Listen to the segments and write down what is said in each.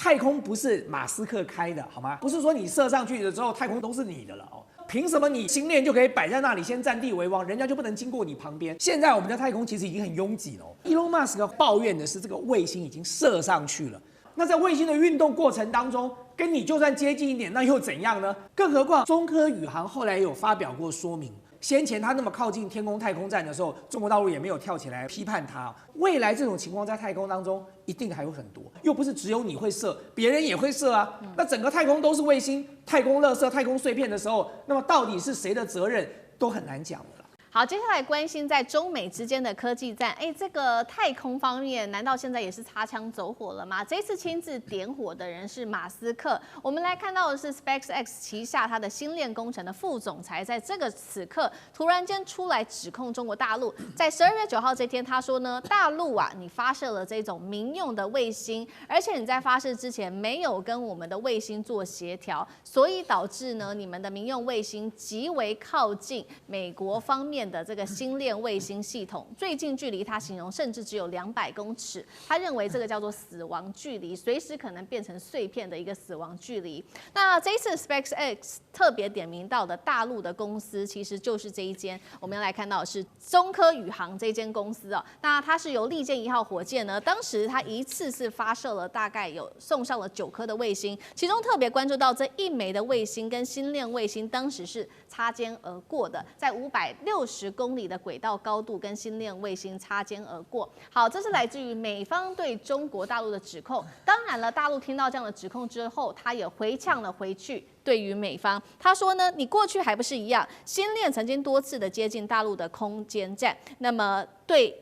太空不是马斯克开的，好吗？不是说你射上去了之后，太空都是你的了哦。凭什么你星链就可以摆在那里，先占地为王，人家就不能经过你旁边？现在我们的太空其实已经很拥挤了哦。Elon Musk 抱怨的是，这个卫星已经射上去了。那在卫星的运动过程当中，跟你就算接近一点，那又怎样呢？更何况中科宇航后来也有发表过说明。先前他那么靠近天宫太空站的时候，中国大陆也没有跳起来批判他。未来这种情况在太空当中一定还有很多，又不是只有你会射，别人也会射啊。那整个太空都是卫星、太空垃圾、太空碎片的时候，那么到底是谁的责任，都很难讲了。好，接下来关心在中美之间的科技战，这个太空方面，难道现在也是擦枪走火了吗？这次亲自点火的人是马斯克。我们来看到的是 SpaceX 旗下他的星链工程的副总裁，在这个此刻突然间出来指控中国大陆，在12月9号这天，他说呢，大陆啊，你发射了这种民用的卫星，而且你在发射之前没有跟我们的卫星做协调，所以导致呢，你们的民用卫星极为靠近美国方面的这个星链卫星系统，最近距离他形容甚至只有200公尺，他认为这个叫做死亡距离，随时可能变成碎片的一个死亡距离。那这一次 SpaceX 特别点名到的大陆的公司，其实就是这一间，我们要来看到的是中科宇航这间公司哦。那它是由利剑1号火箭呢，当时它一次是发射了大概有送上了9颗的卫星，其中特别关注到这一枚的卫星跟星链卫星当时是擦肩而过的，在560公里的轨道高度跟星链卫星擦肩而过。好，这是来自于美方对中国大陆的指控。当然了，大陆听到这样的指控之后，他也回呛了回去。对于美方，他说呢，你过去还不是一样，星链曾经多次的接近大陆的空间站，那么对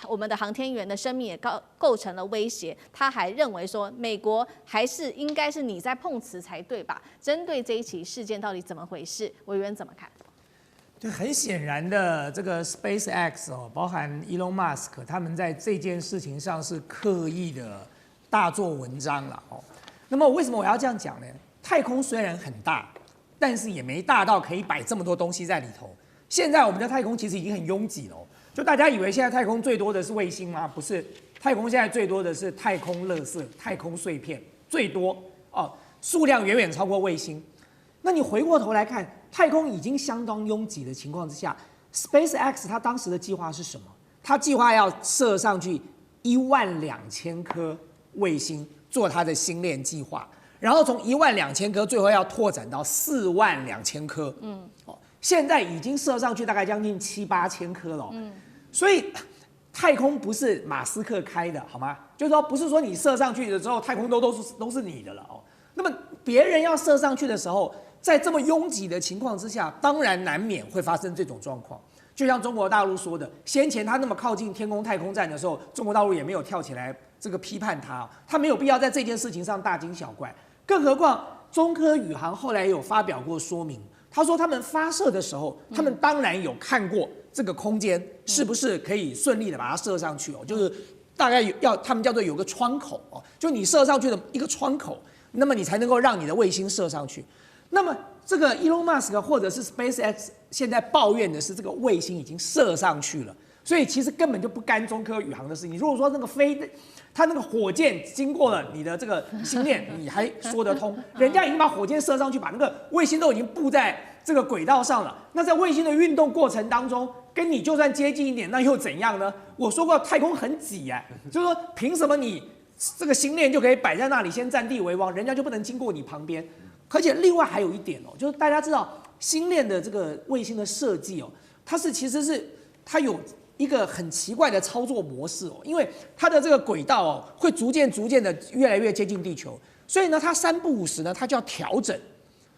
我们的航天员的生命也构成了威胁。他还认为说，美国还是应该是你在碰瓷才对吧？针对这一起事件到底怎么回事，委员怎么看？就很显然的，这个 SpaceX 哦，包含 Elon Musk， 他们在这件事情上是刻意的大做文章了哦。那么为什么我要这样讲呢？太空虽然很大，但是也没大到可以摆这么多东西在里头。现在我们的太空其实已经很拥挤了哦。就大家以为现在太空最多的是卫星吗？不是，太空现在最多的是太空垃圾、太空碎片，最多哦，数量远远超过卫星。那你回过头来看，太空已经相当拥挤的情况之下 ，SpaceX 它当时的计划是什么？它计划要射上去12000颗卫星，做它的星链计划，然后从12000颗，最后要拓展到42000颗。现在已经射上去大概将近7、8千颗了。所以太空不是马斯克开的，好吗？就是说，不是说你射上去了之后，太空都是你的了哦。那么别人要射上去的时候，在这么拥挤的情况之下，当然难免会发生这种状况。就像中国大陆说的，先前他那么靠近天宫太空站的时候，中国大陆也没有跳起来这个批判他，他没有必要在这件事情上大惊小怪。更何况中科宇航后来也有发表过说明，他说他们发射的时候，他们当然有看过这个空间是不是可以顺利的把它射上去哦，就是大概他们叫做有个窗口哦，就你射上去的一个窗口，那么你才能够让你的卫星射上去。那么这个 Elon Musk 或者是 SpaceX 现在抱怨的是这个卫星已经射上去了，所以其实根本就不干中科宇航的事情。如果说那个它那个火箭经过了你的这个星链，你还说得通，人家已经把火箭射上去，把那个卫星都已经布在这个轨道上了。那在卫星的运动过程当中，跟你就算接近一点，那又怎样呢？我说过太空很挤就是说凭什么你这个星链就可以摆在那里，先占地为王，人家就不能经过你旁边？而且另外还有一点哦，就是大家知道星链的这个卫星的设计哦，其实是它有一个很奇怪的操作模式哦，因为它的这个轨道哦会逐渐的越来越接近地球，所以呢它3不5时呢它就要调整。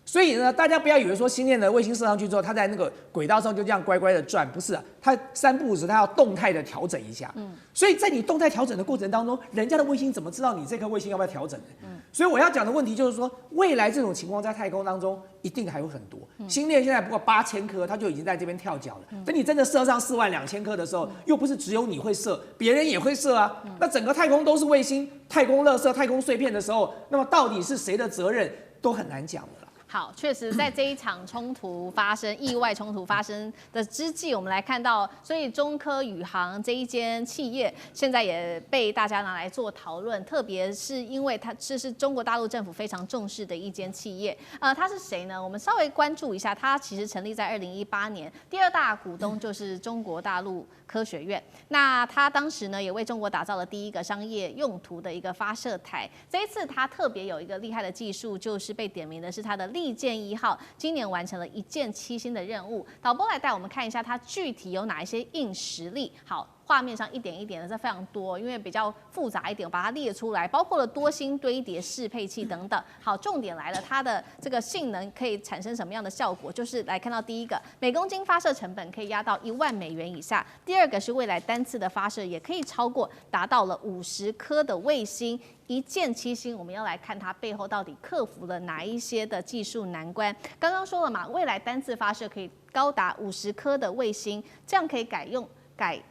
所以呢，大家不要以为说星链的卫星射上去之后，它在那个轨道上就这样乖乖的转，不是它3不5时它要动态的调整一下。所以在你动态调整的过程当中，人家的卫星怎么知道你这颗卫星要不要调整呢？所以我要讲的问题就是说，未来这种情况在太空当中一定还有很多。星链现在不过8000颗，它就已经在这边跳脚了。等你真的射上42000颗的时候，又不是只有你会射，别人也会射啊。那整个太空都是卫星、太空垃圾、太空碎片的时候，那么到底是谁的责任，都很难讲了。好，确实在这一场冲突发生、意外冲突发生的之际，我们来看到，所以中科宇航这一间企业现在也被大家拿来做讨论，特别是因为这是中国大陆政府非常重视的一间企业。它是谁呢？我们稍微关注一下，它其实成立在2018年，第二大股东就是中国大陆科学院。那它当时呢，也为中国打造了第一个商业用途的一个发射台。这一次它特别有一个厉害的技术，就是被点名的是它的利剑1号，今年完成了1箭7星的任务。导播来带我们看一下它具体有哪一些硬实力。好。画面上一点一点的，这非常多，因为比较复杂一点，我把它列出来，包括了多星堆叠适配器等等。好，重点来了，它的这个性能可以产生什么样的效果？就是来看到第一个，每公斤发射成本可以压到10000美元以下；第二个是未来单次的发射也可以超过，达到了50颗的卫星。1箭7星，我们要来看它背后到底克服了哪一些的技术难关。刚刚说了嘛，未来单次发射可以高达50颗的卫星，这样可以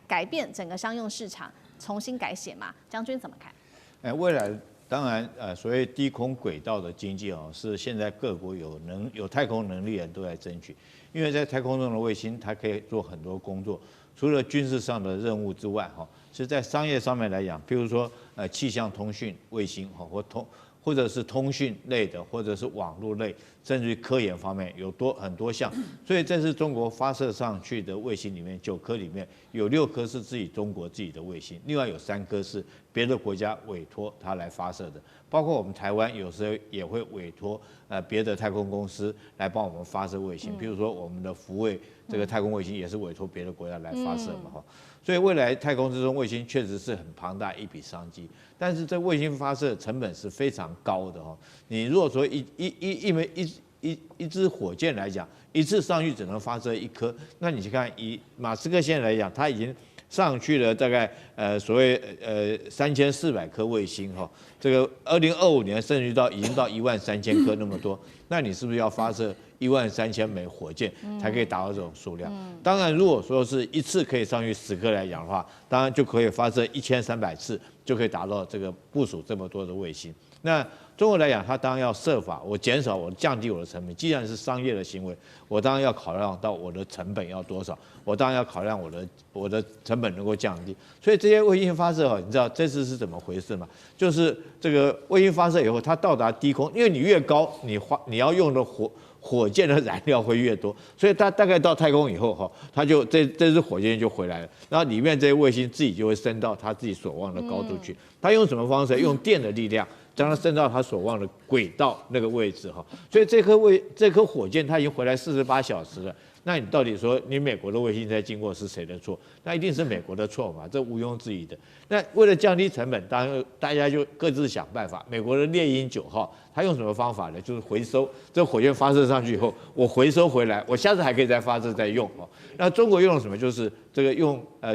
改变整个商用市场，重新改写嘛？将军怎么看？未来当然所谓低空轨道的经济是现在各国有太空能力的人都在争取，因为在太空中的卫星它可以做很多工作，除了军事上的任务之外是在商业上面来讲，譬如说气象通讯卫星或者是通讯类的，或者是网络类，甚至于科研方面有很多项。所以这是中国发射上去的卫星里面9颗里面有6颗是中国自己的卫星，另外有3颗是别的国家委托它来发射的。包括我们台湾有时候也会委托别的太空公司来帮我们发射卫星，譬如说我们的福卫这个太空卫星也是委托别的国家来发射嘛所以未来太空之中卫星确实是很庞大一笔商机，但是这卫星发射成本是非常高的你如果说一支火箭来讲，一次上去只能发射1颗，那你去看以马斯克现在来讲，他已经上去了大概所谓3400颗卫星这个2025年甚至已经到13000颗那么多，那你是不是要发射13000枚火箭才可以达到这种数量？当然，如果说是一次可以上去10颗来讲的话，当然就可以发射1300次，就可以达到这个部署这么多的卫星。那中国来讲，它当然要设法降低我的成本。既然是商业的行为，我当然要考量到我的成本要多少，我当然要考量我的成本能够降低。所以这些卫星发射你知道这次是怎么回事吗？就是这个卫星发射以后，它到达低空，因为你越高，你要用的火箭的燃料会越多，所以它大概到太空以后它就这支火箭就回来了，然后里面这些卫星自己就会升到它自己所望的高度去。它用什么方式？用电的力量将它升到它所望的轨道那个位置所以这颗火箭它已经回来48小时了。那你到底说你美国的卫星在经过是谁的错？那一定是美国的错嘛，这毋庸置疑的。那为了降低成本，当然大家就各自想办法。美国的猎鹰9号，它用什么方法呢？就是回收这火箭发射上去以后，我回收回来，我下次还可以再发射再用那中国用了什么？就是这个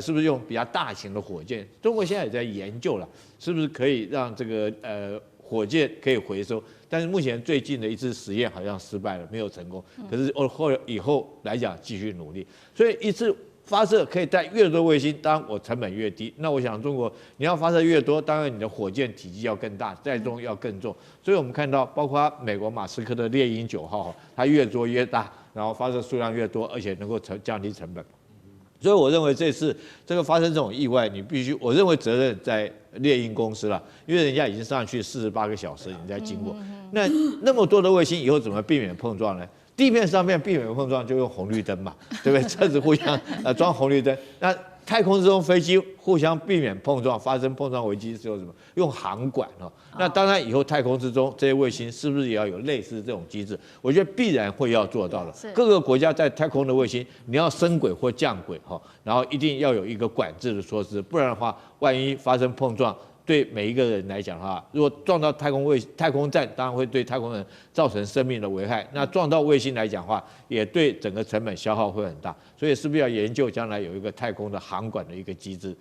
是不是用比较大型的火箭？中国现在也在研究了，是不是可以让这个火箭可以回收？但是目前最近的一次实验好像失败了，没有成功。可是以后来讲继续努力，所以一次发射可以带越多卫星，当然我成本越低。那我想中国你要发射越多，当然你的火箭体积要更大，载重要更重。所以我们看到，包括美国马斯克的猎鹰9号，它越做越大，然后发射数量越多，而且能够降低成本。所以我认为这次这个发生这种意外，我认为责任在猎鹰公司了，因为人家已经上去48个小时，你在经过，那么多的卫星，以后怎么避免碰撞呢？地面上面避免碰撞就用红绿灯嘛，对不对？车子互相装红绿灯。那太空之中飞机互相避免碰撞，发生碰撞危机是用什么？用航管那当然以后太空之中这些卫星是不是也要有类似这种机制？我觉得必然会要做到的。各个国家在太空的卫星，你要升轨或降轨然后一定要有一个管制的措施，不然的话，万一发生碰撞，对每一个人来讲的话，如果撞到太空站，当然会对太空人造成生命的危害。那撞到卫星来讲的话，也对整个成本消耗会很大。所以是不是要研究将来有一个太空的航管的一个机制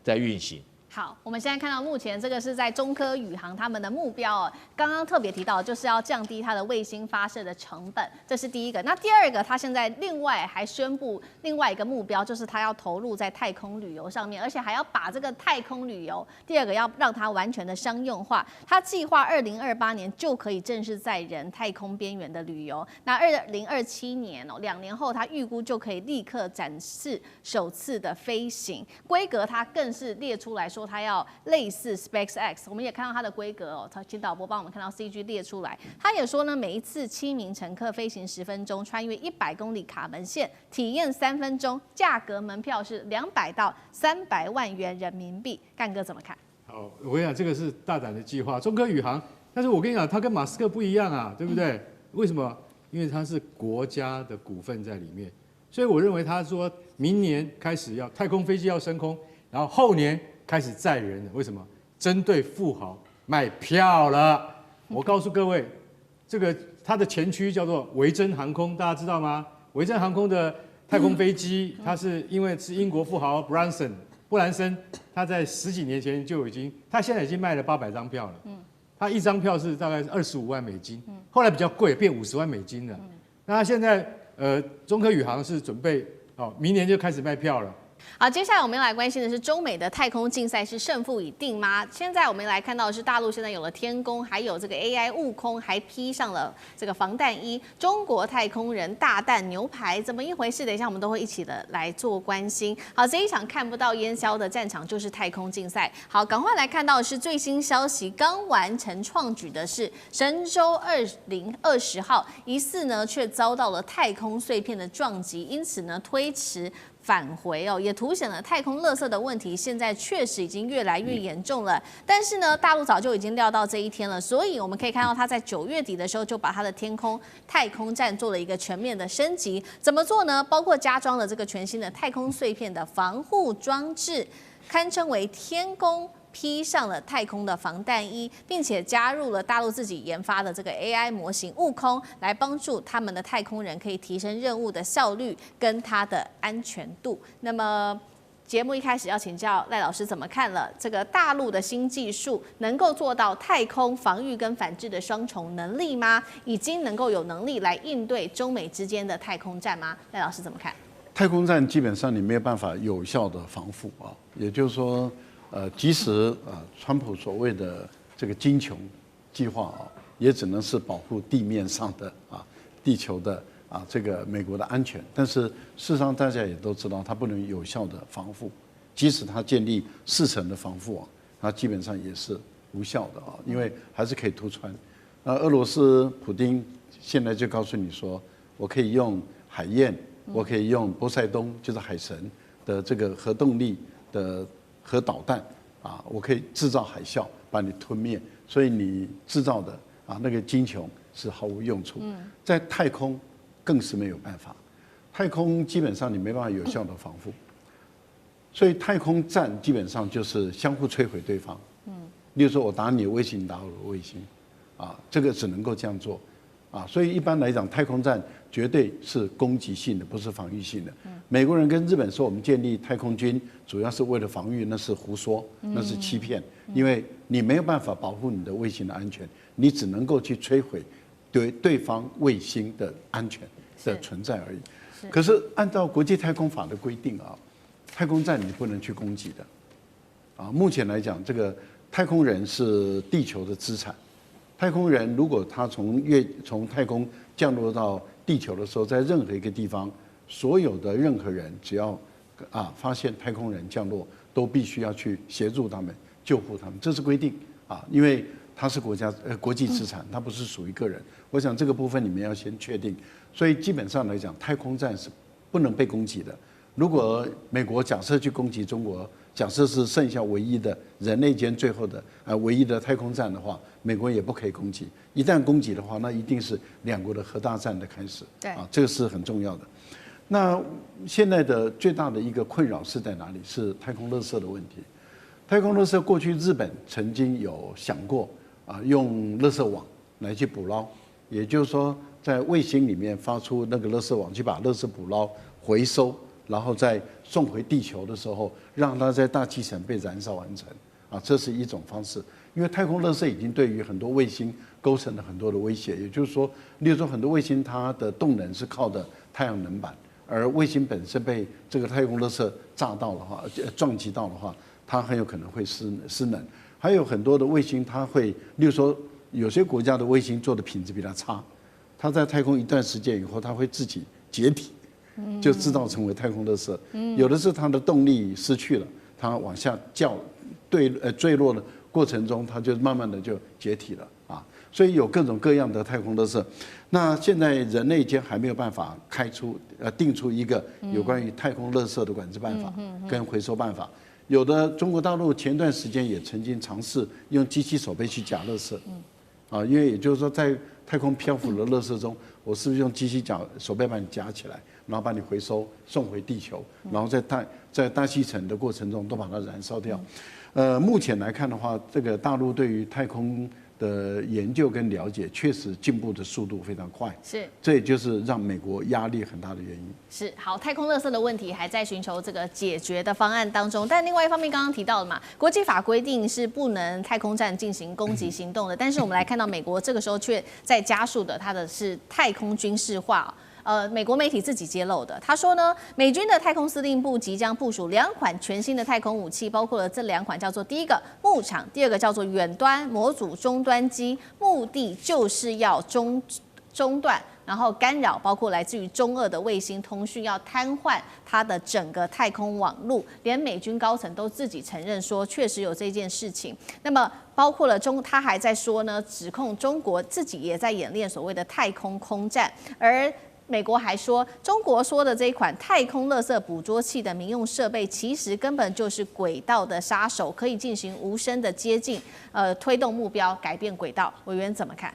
在运行？好，我们现在看到目前这个是在中科宇航他们的目标哦，刚刚特别提到就是要降低它的卫星发射的成本，这是第一个。那第二个，它现在另外还宣布另外一个目标，就是它要投入在太空旅游上面，而且还要把这个太空旅游，第二个要让它完全的商用化。它计划2028年就可以正式载人太空边缘的旅游，那2027年哦，2年后它预估就可以立刻展示首次的飞行规格，它更是列出来说。它要类似 SpaceX， 我们也看到它的规格哦。请导播帮我们看到 CG 列出来。他也说呢，每一次7名乘客飞行10分钟，穿越100公里卡门线，体验3分钟，价格门票是200到300万元人民币。干哥怎么看？好，我跟你讲，这个是大胆的计划，中科宇航。但是我跟你讲，它跟马斯克不一样啊，对不对？为什么？因为它是国家的股份在里面，所以我认为他说明年开始要太空飞机要升空，然后后年。开始载人了，为什么？针对富豪卖票了。我告诉各位，这个它的前驱叫做维珍航空，大家知道吗？维珍航空的太空飞机，它是因为是英国富豪布兰森，他在10几年前就已经，他现在已经卖了800张票了。他一张票是大概25万美金，后来比较贵，变50万美金了。那他现在中科宇航是准备明年就开始卖票了。好，接下来我们要来关心的是中美的太空竞赛是胜负已定吗？现在我们来看到的是大陆现在有了天宫，还有这个 AI 悟空，还披上了这个防弹衣。中国太空人大啖牛排怎么一回事？等一下我们都会一起的来做关心。好，这一场看不到烟消的战场就是太空竞赛。好，赶快来看到的是最新消息，刚完成创举的是神舟20号，疑似呢却遭到了太空碎片的撞击，因此呢推迟。返回哦，也凸显了太空垃圾的问题，现在确实已经越来越严重了。但是呢，大陆早就已经料到这一天了，所以我们可以看到，它在9月底的时候就把它的太空站做了一个全面的升级。怎么做呢？包括加装了这个全新的太空碎片的防护装置，堪称为天宫。披上了太空的防弹衣，并且加入了大陆自己研发的这个 AI 模型悟空，来帮助他们的太空人可以提升任务的效率跟它的安全度。那么节目一开始要请教赖老师怎么看了这个大陆的新技术，能够做到太空防御跟反制的双重能力吗？已经能够有能力来应对中美之间的太空战吗？赖老师怎么看？太空战基本上你没有办法有效的防护啊，也就是说。即使川普所谓的这个金琼计划啊，也只能是保护地面上的地球的这个美国的安全。但是事实上大家也都知道，它不能有效的防护，即使它建立4层的防护网，它基本上也是无效的因为还是可以突穿。俄罗斯普丁现在就告诉你说，我可以用海燕，我可以用波塞冬，就是海神的这个核动力的。核导弹我可以制造海啸把你吞灭，所以你制造的那个金琼是毫无用处。在太空更是没有办法，太空基本上你没办法有效的防护，所以太空战基本上就是相互摧毁对方。例如说我打你的卫星，你打我的卫星，这个只能够这样做。所以一般来讲，太空战绝对是攻击性的，不是防御性的。美国人跟日本说我们建立太空军主要是为了防御，那是胡说，那是欺骗。因为你没有办法保护你的卫星的安全，你只能够去摧毁对方卫星的安全的存在而已。可是按照国际太空法的规定太空站你不能去攻击的。目前来讲，这个太空人是地球的资产。太空人如果他从太空降落到地球的时候，在任何一个地方，所有的任何人只要发现太空人降落，都必须要去协助他们、救护他们，这是规定因为它是国际资产，它不是属于个人。我想这个部分你们要先确定。所以基本上来讲，太空站是不能被攻击的。如果美国假设去攻击中国，假设是剩下唯一的人类间最后的唯一的太空站的话，美国也不可以攻击。一旦攻击的话，那一定是2国的核大战的开始。对这个是很重要的。那现在的最大的一个困扰是在哪里？是太空垃圾的问题。太空垃圾过去日本曾经有想过用垃圾网来去捕捞，也就是说在卫星里面发出那个垃圾网，去把垃圾捕捞回收，然后再送回地球的时候，让它在大气层被燃烧完成啊，这是一种方式。因为太空垃圾已经对于很多卫星构成了很多的威胁，也就是说，例如说很多卫星它的动能是靠的太阳能板，而卫星本身被这个太空垃圾炸到的话，撞击到的话，它很有可能会失能。还有很多的卫星，它会，例如说有些国家的卫星做的品质比它差，它在太空一段时间以后，它会自己解体，就制造成为太空垃圾。有的是它的动力失去了，它往下坠落的过程中，它就慢慢的就解体了啊。所以有各种各样的太空垃圾。那现在人类间还没有办法定出一个有关于太空垃圾的管制办法跟回收办法。有的中国大陆前段时间也曾经尝试用机器手背去夹垃圾，啊，因为也就是说在太空漂浮的垃圾中，我是不是用机器手背把你夹起来，然后把你回收送回地球，然后在大气层的过程中都把它燃烧掉。目前来看的话，这个大陆对于太空的研究跟了解确实进步的速度非常快，是，这也就是让美国压力很大的原因。是，好，太空垃圾的问题还在寻求这个解决的方案当中，但另外一方面刚刚提到了嘛，国际法规定是不能太空站进行攻击行动的，但是我们来看到美国这个时候却在加速的它的是太空军事化。美国媒体自己揭露的，他说呢，美军的太空司令部即将部署2款全新的太空武器，包括了这2款叫做第一个牧场，第二个叫做远端模组终端机，目的就是要中断，然后干扰包括来自于中俄的卫星通讯，要瘫痪它的整个太空网路。连美军高层都自己承认说，确实有这件事情。那么包括了他还在说呢，指控中国自己也在演练所谓的太空空战，而美国还说，中国说的这一款太空垃圾捕捉器的民用设备，其实根本就是轨道的杀手，可以进行无声的接近，推动目标改变轨道。委员怎么看？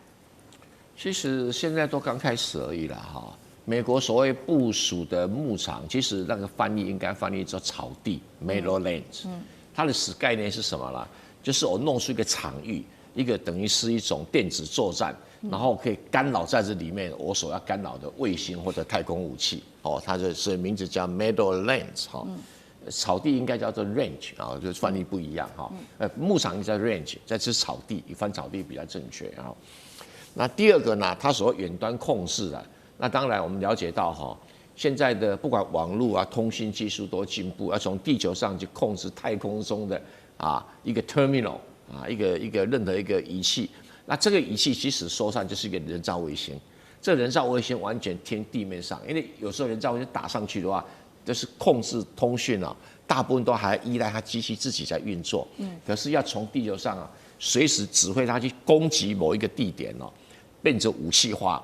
其实现在都刚开始而已啦，哈。美国所谓部署的牧场，其实那个翻译应该翻译作草地 （Meadowlands）。它的概念是什么啦？就是我弄出一个场域，一个等于是一种电子作战。然后可以干扰在这里面我所要干扰的卫星或者太空武器，哦，它的名字叫 Meadowlands 哈，草地应该叫做 range 啊，就翻译不一样哈。牧场叫 range， 在这草地，翻草地比较正确啊。那第二个呢，它所谓远端控制啊，那当然我们了解到哈，现在的不管网络啊、通信技术都进步，要从地球上去控制太空中的一个 terminal 一个任何一个仪器。那这个仪器其实说上就是一个人造卫星，这人造卫星完全贴地面上，因为有时候人造卫星打上去的话，就是控制通讯啊，大部分都还依赖它机器自己在运作。可是要从地球上随时指挥它去攻击某一个地点变成武器化，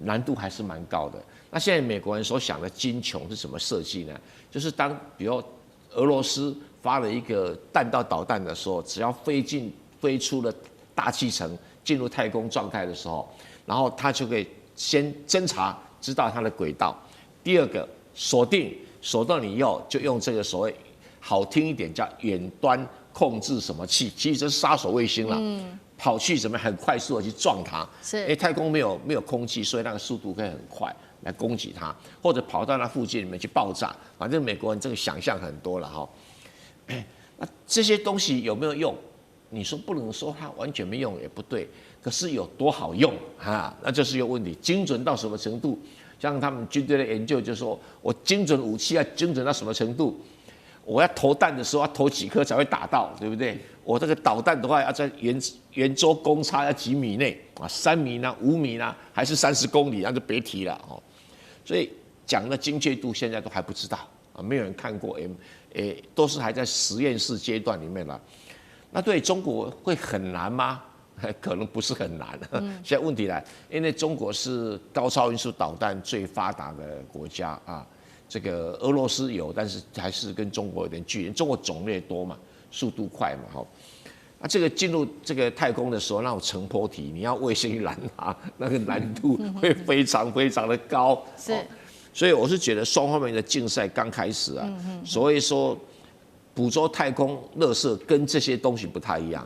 难度还是蛮高的。那现在美国人所想的精穷是什么设计呢？就是比如俄罗斯发了一个弹道导弹的时候，只要飞出了大气层进入太空状态的时候，然后它就可以先侦查，知道它的轨道。第二个锁定你以后，就用这个所谓好听一点叫远端控制什么器，其实这是杀手卫星了。跑去怎么很快速的去撞它？是，因为太空没有空气，所以那个速度可以很快来攻击它，或者跑到那附近里面去爆炸。反正美国人这个想象很多了哈。那这些东西有没有用？你说不能说它完全没用也不对，可是有多好用那就是一个问题。精准到什么程度？像他们军队的研究就说，我精准武器要精准到什么程度？我要投弹的时候要投几颗才会打到，对不对？我这个导弹的话要在圆周公差要几米内3米呢、5米呢，还是30公里，那就别提了所以讲的精确度现在都还不知道没有人看过，都是还在实验室阶段里面了。那对中国会很难吗？可能不是很难。现在问题来，因为中国是高超音速导弹最发达的国家这个俄罗斯有，但是还是跟中国有点距离。中国种类多嘛，速度快嘛，这个进入这个太空的时候，那种成坡体，你要卫星拦它，那个难度会非常非常的高。是，所以我是觉得双方面的竞赛刚开始所谓说捕捉太空垃圾跟这些东西不太一样。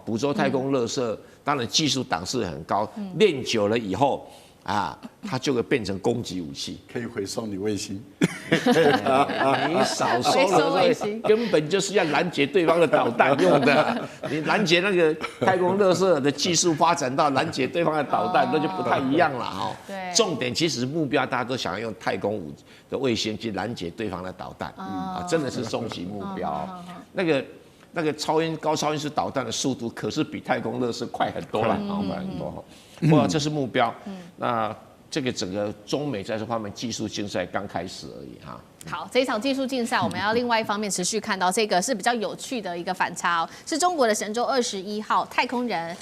捕捉太空垃圾，当然技术档次很高，练久了以后啊，它就会变成攻击武器。可以回收你卫星。你少说回收卫了星，根本就是要拦截对方的导弹用的。你拦截那个太空垃圾的技术发展到拦截对方的导弹，那就不太一样了哈。对重点其实目标大家都想要用太空的卫星去拦截对方的导弹啊，真的是终极目标。那个高超音速导弹的速度可是比太空垃圾快很多了，快很多。不过这是目标，那这个整个中美在这方面技术竞赛刚开始而已哈。好，这一场技术竞赛，我们要另外一方面持续看到这个是比较有趣的一个反差哦，是中国的神舟21号太空人，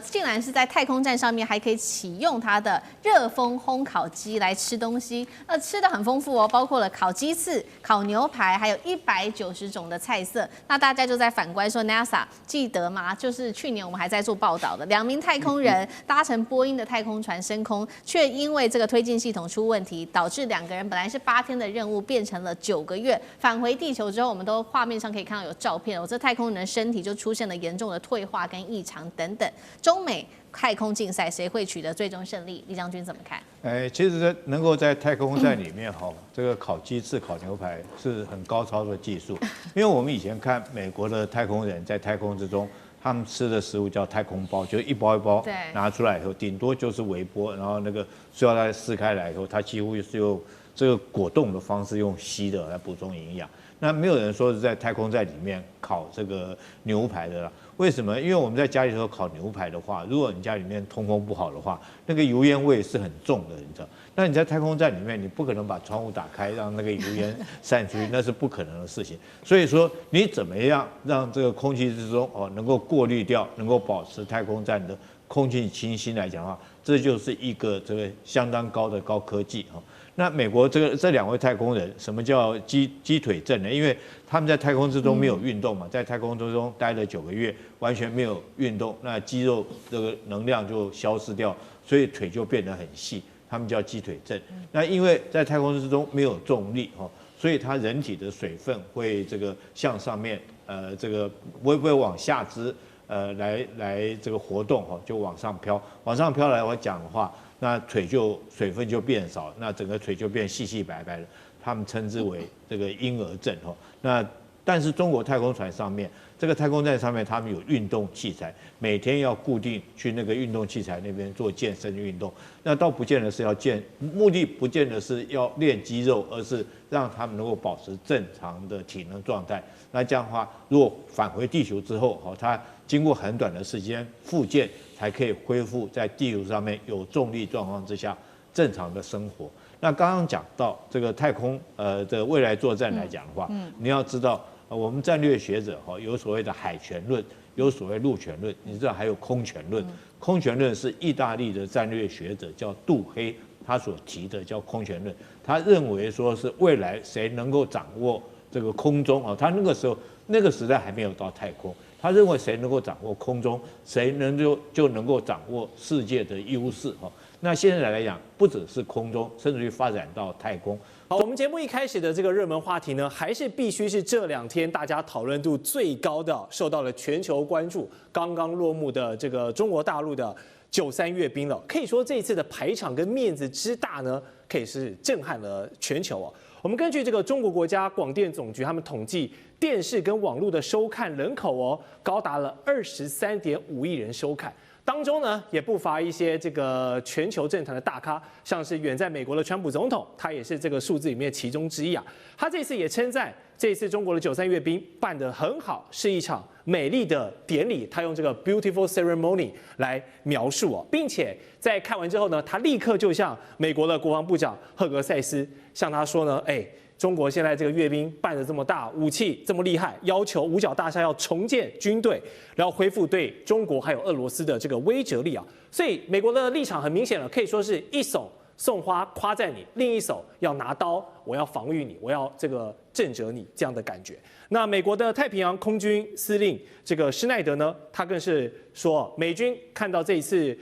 竟然是在太空站上面还可以启用它的热风烘烤机来吃东西，吃的很丰富哦，包括了烤鸡翅、烤牛排，还有190种的菜色。那大家就在反观说 ，NASA 记得吗？就是去年我们还在做报道的，2名太空人搭乘波音的太空船升空，却因为这个推进系统出问题，导致2个人本来是8天的任务变成了9个月。返回地球之后，我们都画面上可以看到有照片，这太空人的身体就出现了严重的退化跟异常等等。中美太空竞赛谁会取得最终胜利？李将军怎么看？其实能够在太空站里面这个烤鸡翅、烤牛排是很高超的技术，因为我们以前看美国的太空人在太空之中，他们吃的食物叫太空包，就是一包一包拿出来以后，顶多就是微波，然后那个塑料袋撕开来以后，它几乎是用这个果冻的方式用吸的来补充营养。那没有人说是在太空站里面烤这个牛排的啦。为什么？因为我们在家里头烤牛排的话，如果你家里面通风不好的话，那个油烟味是很重的，你知道。那你在太空站里面，你不可能把窗户打开让那个油烟散出去，那是不可能的事情。所以说，你怎么样让这个空气之中能够过滤掉，能够保持太空站的空气清新来讲的话，这就是一个这个相当高的高科技啊。那美国这2位太空人，什么叫鸡腿症呢？因为他们在太空之中没有运动嘛，在太空之中待了9个月，完全没有运动，那肌肉这个能量就消失掉，所以腿就变得很细，他们叫鸡腿症。那因为在太空之中没有重力所以它人体的水分会这个向上面这个不会往下肢来这个活动就往上飘，往上飘来我讲的话。那水分就变少，那整个腿就变细细白白的，他们称之为这个婴儿症那但是中国太空船上面，这个太空站上面他们有运动器材，每天要固定去那个运动器材那边做健身运动。那倒不见得是要目的不见得是要练肌肉，而是让他们能够保持正常的体能状态。那这样的话，如果返回地球之后他经过很短的时间复健，才可以恢复在地球上面有重力状况之下正常的生活。那刚刚讲到这个太空的未来作战来讲的话，你要知道我们战略学者有所谓的海权论，有所谓陆权论，你知道还有空权论。空权论是意大利的战略学者叫杜黑他所提的叫空权论，他认为说是未来谁能够掌握这个空中他那个时代还没有到太空。他认为谁能够掌握空中，谁就能够掌握世界的优势那现在来讲，不只是空中，甚至于发展到太空。好，我们节目一开始的这个热门话题呢，还是必须是这2天大家讨论度最高的，受到了全球关注，刚刚落幕的这个中国大陆的93阅兵了。可以说这一次的排场跟面子之大呢，可以是震撼了全球我们根据这个中国国家广电总局他们统计，电视跟网络的收看人口高达了23.5亿人收看。当中呢，也不乏一些这个全球政坛的大咖，像是远在美国的川普总统，他也是这个数字里面其中之一他这次也称赞这一次中国的93阅兵办得很好，是一场美丽的典礼。他用这个 beautiful ceremony 来描述并且在看完之后呢，他立刻就向美国的国防部长赫格塞斯向他说呢，中国现在这个阅兵办得这么大，武器这么厉害，要求五角大厦要重建军队，然后恢复对中国还有俄罗斯的这个威慑力所以美国的立场很明显了，可以说是一手送花夸赞你，另一手要拿刀，我要防御你，我要这个震慑你这样的感觉。那美国的太平洋空军司令这个施耐德呢，他更是说，美军看到这一次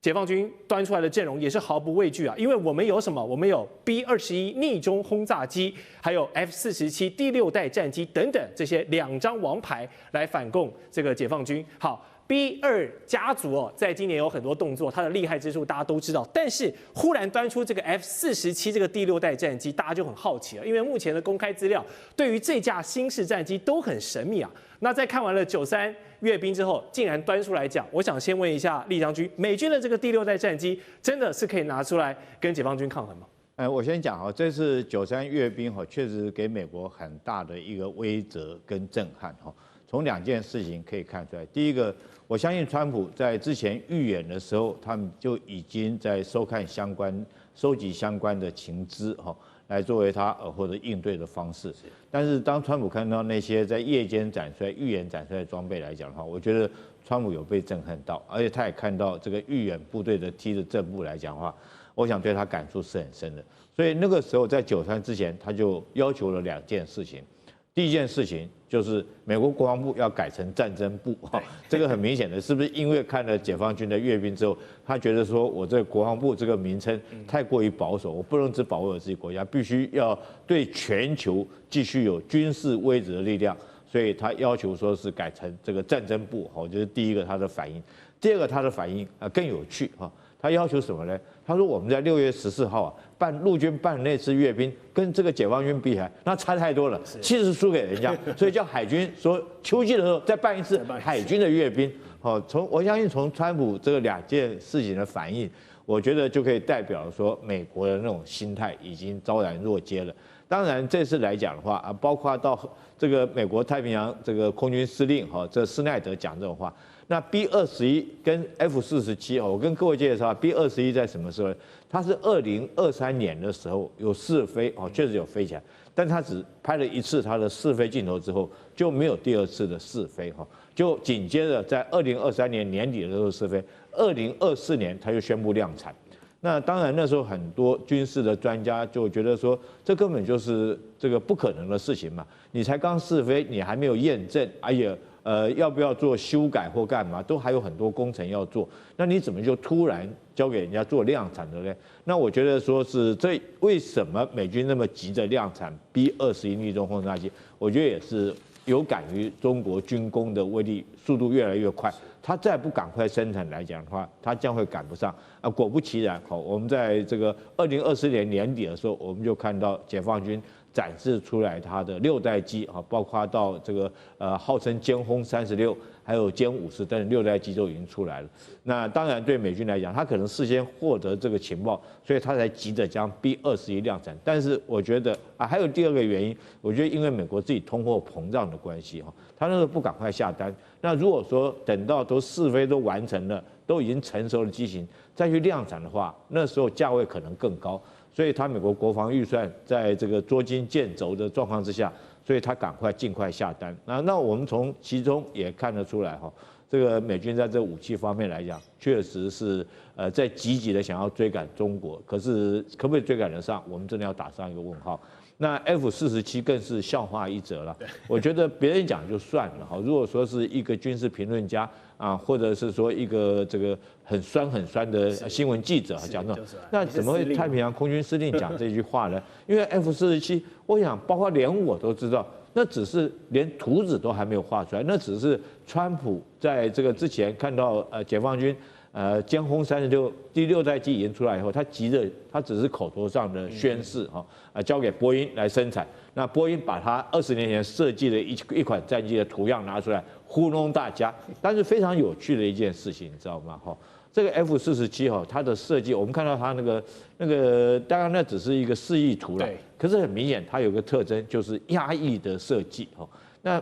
解放军端出来的阵容也是毫不畏惧因为我们有什么？我们有 B-21逆中轰炸机，还有 F-47第6代战机等等这些2张王牌来反攻这个解放军。好， B2家族哦，在今年有很多动作，它的厉害之处大家都知道。但是忽然端出这个 F-47这个第6代战机，大家就很好奇了，因为目前的公开资料对于这架新式战机都很神秘啊。那在看完了93阅兵之后，竟然端出来讲，我想先问一下厉将军，美军的这个第6代战机真的是可以拿出来跟解放军抗衡吗？我先讲哈，这次93阅兵哈，确实给美国很大的一个威慑跟震撼哈。从2件事情可以看出来，第一个，我相信川普在之前预演的时候，他们就已经在收集相关的情资哈，来作为他尔后的应对的方式。但是当川普看到那些在夜间展出来、预演展出来的装备来讲的话，我觉得川普有被震撼到，而且他也看到这个预演部队的踢的正步来讲的话，我想对他感触是很深的。所以那个时候在93之前，他就要求了2件事情。第一件事情就是美国国防部要改成战争部，这个很明显的，是不是因为看了解放军的阅兵之后，他觉得说我这个国防部这个名称太过于保守，我不能只保卫我自己国家，必须要对全球继续有军事威慑的力量，所以他要求说是改成这个战争部，我觉得第一个他的反应，第二个他的反应更有趣哈，他要求什么呢？他说我们在6月14号陆军办那次阅兵，跟这个解放军比起来，那差太多了，气势输给人家，所以叫海军说秋季的时候再办一次海军的阅兵。我相信从川普这个2件事情的反应，我觉得就可以代表说美国的那种心态已经昭然若揭了。当然这次来讲的话包括到这个美国太平洋这个空军司令这施耐德讲这种话。那 B-21跟 F-47我跟各位介绍 ，B-21在什么时候？它是2023年的时候有试飞确实有飞起来，但它只拍了1次它的试飞镜头之后，就没有第2次的试飞就紧接着在2023年年底的时候试飞，2024年它就宣布量产。那当然那时候很多军事的专家就觉得说，这根本就是这个不可能的事情嘛，你才刚试飞，你还没有验证，要不要做修改或干嘛，都还有很多工程要做。那你怎么就突然交给人家做量产的呢？那我觉得说是这为什么美军那么急着量产 B-21逆中轰炸机？我觉得也是有感于中国军工的威力速度越来越快，它再不赶快生产来讲的话，它将会赶不上。果不其然，我们在这个2024年年底的时候，我们就看到解放军展示出来它的6代机包括到这个号称歼轰36，还有歼50等6代机都已经出来了。那当然对美军来讲，他可能事先获得这个情报，所以他才急着将 B-21量产。但是我觉得还有第2个原因，我觉得因为美国自己通货膨胀的关系他那时候不赶快下单。那如果说等到都试飞都完成了，都已经成熟的机型再去量产的话，那时候价位可能更高。所以他美国国防预算在这个捉襟见肘的状况之下，所以他尽快下单。那我们从其中也看得出来这个美军在这武器方面来讲，确实是在积极的想要追赶中国，可是可不可以追赶得上，我们真的要打上一个问号。那 F-47更是笑话一则了。我觉得别人讲就算了如果说是一个军事评论家或者是说一个这个很酸的新闻记者讲这种，那怎么会太平洋空军司令讲这句话呢？因为 F-47，我想包括连我都知道，那只是连图纸都还没有画出来，那只是川普在这个之前看到解放军歼轰36第6代机已经出来以后，他急着，他只是口头上的宣示交给波音来生产。那波音把他20年前设计的一款战机的图样拿出来糊弄大家。但是非常有趣的一件事情，你知道吗？这个 F-47它的设计，我们看到它那个，当然那只是一个示意图了，可是很明显它有个特征，就是压抑的设计那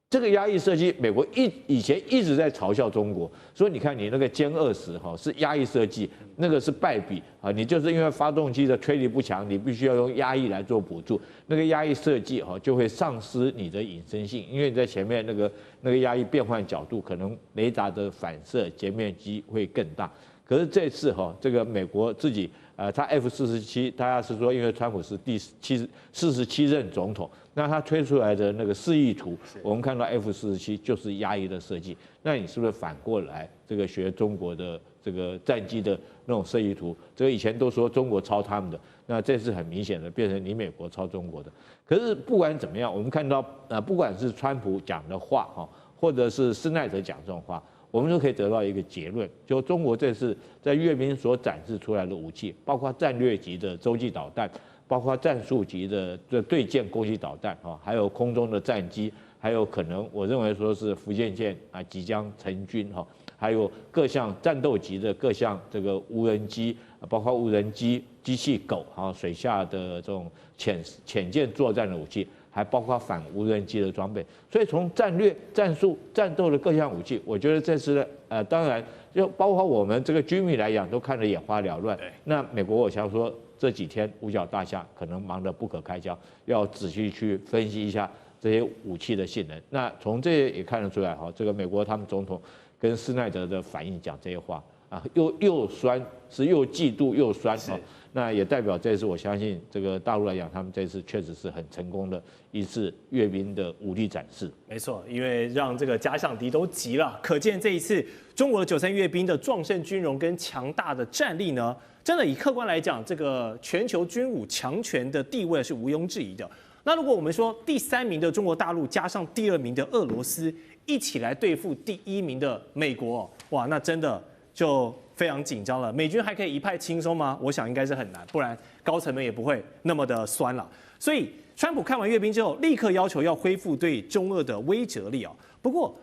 这个压抑设计，美国以前一直在嘲笑中国，说你看你那个歼20是压抑设计，那个是败笔你就是因为发动机的推力不强，你必须要用压抑来做补助，那个压抑设计就会丧失你的隐身性，因为你在前面那个压抑变换角度，可能雷达的反射截面积会更大。可是这次这个美国自己他 F-47，大家是说因为川普是第47任总统。那他推出来的那个示意图，我们看到 F-47就是压抑的设计。那你是不是反过来这个学中国的这个战机的那种示意图？这个以前都说中国抄他们的，那这次很明显的变成你美国抄中国的。可是不管怎么样，我们看到不管是川普讲的话或者是施耐德讲这种话，我们就可以得到一个结论，就中国这次在阅兵所展示出来的武器，包括战略级的洲际导弹，包括战术级的对舰攻击导弹啊，还有空中的战机，还有可能我认为说是福建舰啊即将成军哈，还有各项战斗级的各项这个无人机，包括无人机、机器狗哈，水下的这种潜舰作战的武器。还包括反无人机的装备，所以从战略、战术、战斗的各项武器，我觉得这次当然就包括我们这个军迷来讲，都看得眼花缭乱。那美国我想说这几天五角大厦可能忙得不可开交，要仔细去分析一下这些武器的性能。那从这也看得出来哈，这个美国他们总统跟施耐德的反应讲这些话啊，又酸，是又嫉妒又酸哈。那也代表这次，我相信这个大陆来讲，他们这次确实是很成功的一次阅兵的武力展示。没错，因为让这个假想敌都急了，可见这一次中国的93阅兵的壮盛军容跟强大的战力呢，真的以客观来讲，这个全球军武强权的地位是毋庸置疑的。那如果我们说第3名的中国大陆加上第2名的俄罗斯一起来对付第1名的美国，哇，那真的就非常紧张了。美军还可以一派轻松吗？我想应该是很难，不然高层们也不会那么的酸了。所以，川普看完阅兵之后，立刻要求要恢复对中俄的威慑力啊。不过，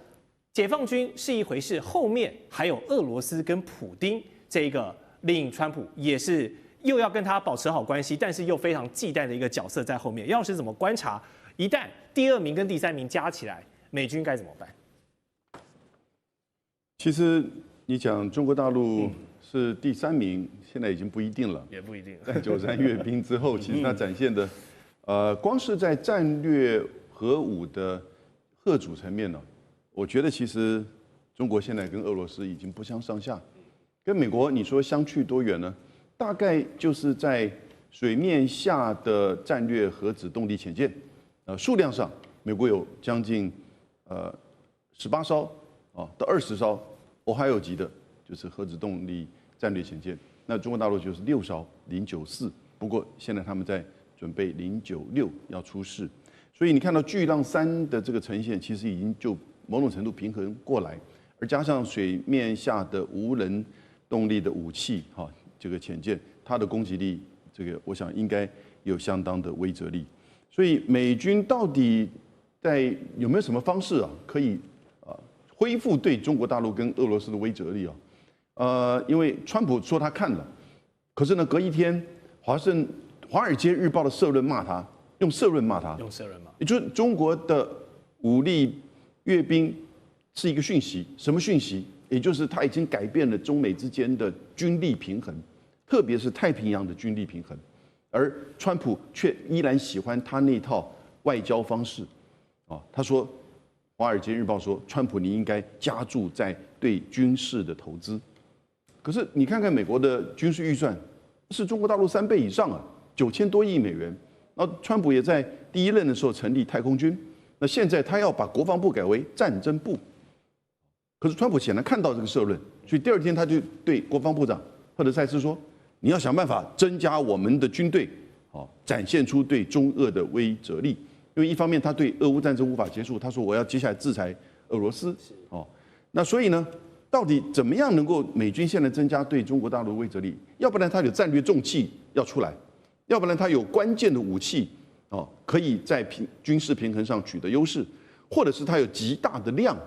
解放军是一回事，后面还有俄罗斯跟普丁这个令川普也是又要跟他保持好关系，但是又非常忌惮的一个角色在后面。要是怎么观察？一旦第2名跟第3名加起来，美军该怎么办？其实。你讲中国大陆是第3名，现在已经不一定了，也不一定。在93阅兵之后，其实它展现的，光是在战略核武的核主层面呢，我觉得其实中国现在跟俄罗斯已经不相上下，跟美国你说相去多远呢？大概就是在水面下的战略核子动力潜舰，数量上，美国有将近18艘到20艘。Ohio 级的，就是核子动力战略潜舰。那中国大陆就是6艘094，不过现在他们在准备096要出世，所以你看到巨浪3的这个呈现，其实已经就某种程度平衡过来，而加上水面下的无人动力的武器，这个潜舰它的攻击力，这个我想应该有相当的威慑力。所以美军到底在有没有什么方式啊，可以？恢复对中国大陆跟俄罗斯的威慑力因为川普说他看了，可是呢，隔一天，华尔街日报的社论骂他，用社论骂他，也就是中国的武力阅兵是一个讯息，什么讯息？也就是他已经改变了中美之间的军力平衡，特别是太平洋的军力平衡，而川普却依然喜欢他那套外交方式，他说。《华尔街日报》说，川普你应该加注在对军事的投资。可是你看看美国的军事预算是中国大陆3倍以上啊，9000多亿美元。然后川普也在第1任的时候成立太空军，那现在他要把国防部改为战争部。可是川普显然看到这个社论，所以第2天他就对国防部长赫德塞斯说：“你要想办法增加我们的军队，展现出对中俄的威慑力。”因为一方面他对俄乌战争无法结束，他说我要接下来制裁俄罗斯，那所以呢，到底怎么样能够美军现在增加对中国大陆的威慑力？要不然他有战略重器要出来，要不然他有关键的武器，可以在军事平衡上取得优势，或者是他有极大的量，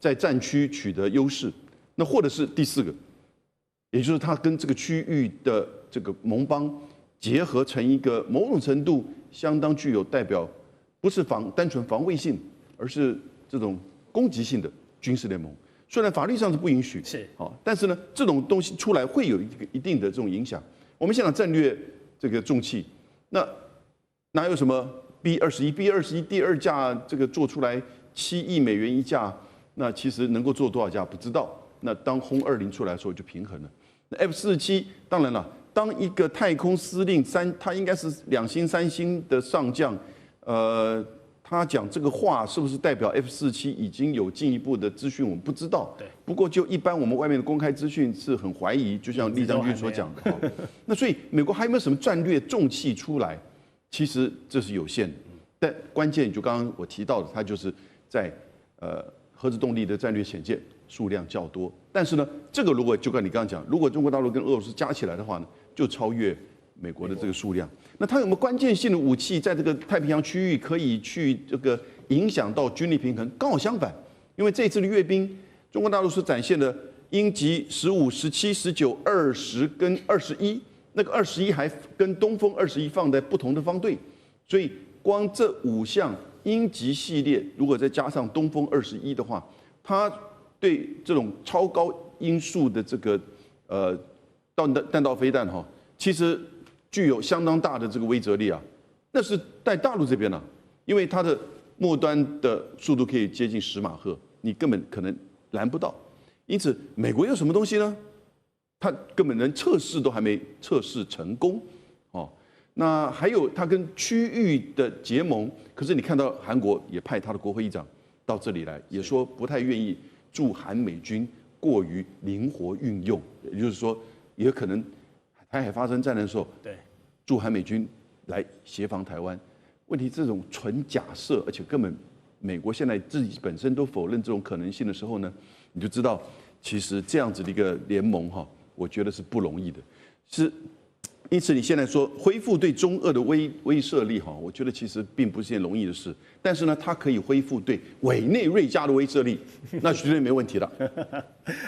在战区取得优势，那或者是第4个，也就是他跟这个区域的这个盟邦结合成一个某种程度。相当具有代表，不是单纯防卫性，而是这种攻击性的军事联盟。虽然法律上是不允许，但是呢，这种东西出来会有一定的这种影响。我们现在战略这个重器，那哪有什么 B-21 第2架这个做出来7亿美元一架，那其实能够做多少架不知道。那当轰20出来的时候就平衡了。那 F-47当然了。当一个太空司令他应该是2星3星的上将，他讲这个话是不是代表 F-47已经有进一步的资讯？我们不知道。对。不过就一般我们外面的公开资讯是很怀疑，就像厉将军所讲的。那所以美国还有没有什么战略重器出来？其实这是有限的。但关键就刚刚我提到的，它就是在核子动力的战略潜舰数量较多。但是呢，这个如果就跟你刚刚讲，如果中国大陆跟俄罗斯加起来的话呢，就超越美国的这个数量。那它有没有关键性的武器在这个太平洋区域可以去这个影响到军力平衡？刚好相反，因为这一次的阅兵，中国大陆是展现了鹰击15、17、19、20跟21，那个21还跟东风21放在不同的方队，所以光这5项鹰击系列，如果再加上东风21的话，它对这种超高音速的这个弹道飞弹哈，其实具有相当大的这个威慑力啊。那是在大陆这边呢、因为它的末端的速度可以接近10马赫，你根本可能拦不到。因此，美国有什么东西呢？它根本连测试都还没测试成功，哦。那还有它跟区域的结盟，可是你看到韩国也派他的国会议长到这里来，也说不太愿意驻韩美军过于灵活运用，也就是说，也可能台海发生战争的时候，对，驻韩美军来协防台湾。问题这种纯假设，而且根本美国现在自己本身都否认这种可能性的时候呢，你就知道，其实这样子的一个联盟哈，我觉得是不容易的。是，因此你现在说恢复对中俄的威慑力哈，我觉得其实并不是件容易的事。但是呢，它可以恢复对委内瑞加的威慑力，那绝对没问题的。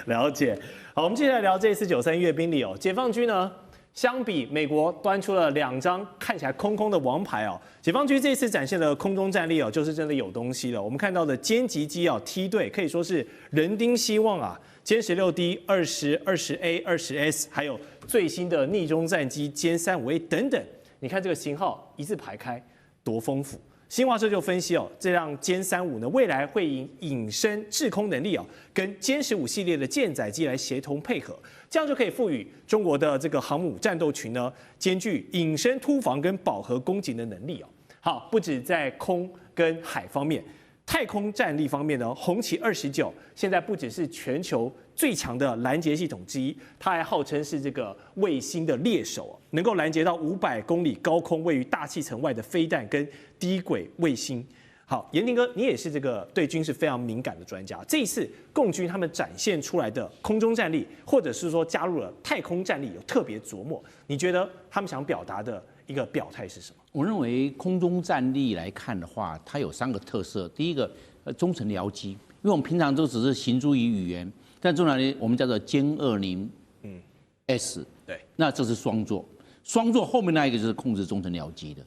了解。好，我们接下来聊这次93阅兵里哦，解放军呢，相比美国端出了2张看起来空空的王牌哦，解放军这次展现的空中战力哦，就是真的有东西了。我们看到的歼击机哦梯队可以说是人丁希望啊，歼16D、20、20A、20S， 还有最新的逆中战机歼35A 等等。你看这个型号一字排开，多丰富。新华社就分析哦，这辆歼35呢，未来会以隐身制空能力哦，跟歼15系列的舰载机来协同配合，这样就可以赋予中国的这个航母战斗群呢，兼具隐身突防跟饱和攻击的能力哦。好，不止在空跟海方面，太空战力方面呢，红旗29现在不只是全球最强的拦截系统之一，它还号称是这个卫星的猎手，能够拦截到500公里高空位于大气层外的飞弹跟低轨卫星。好，严廷哥，你也是这个对军事非常敏感的专家。这一次共军他们展现出来的空中战力，或者是说加入了太空战力，有特别琢磨。你觉得他们想表达的一个表态是什么？我认为空中战力来看的话，它有3个特色。第一个，中程僚机，因为我们平常都只是行诸于语言，但中程僚机我们叫做歼20S，对，那这是双座，双座后面那一个就是控制中程僚机的。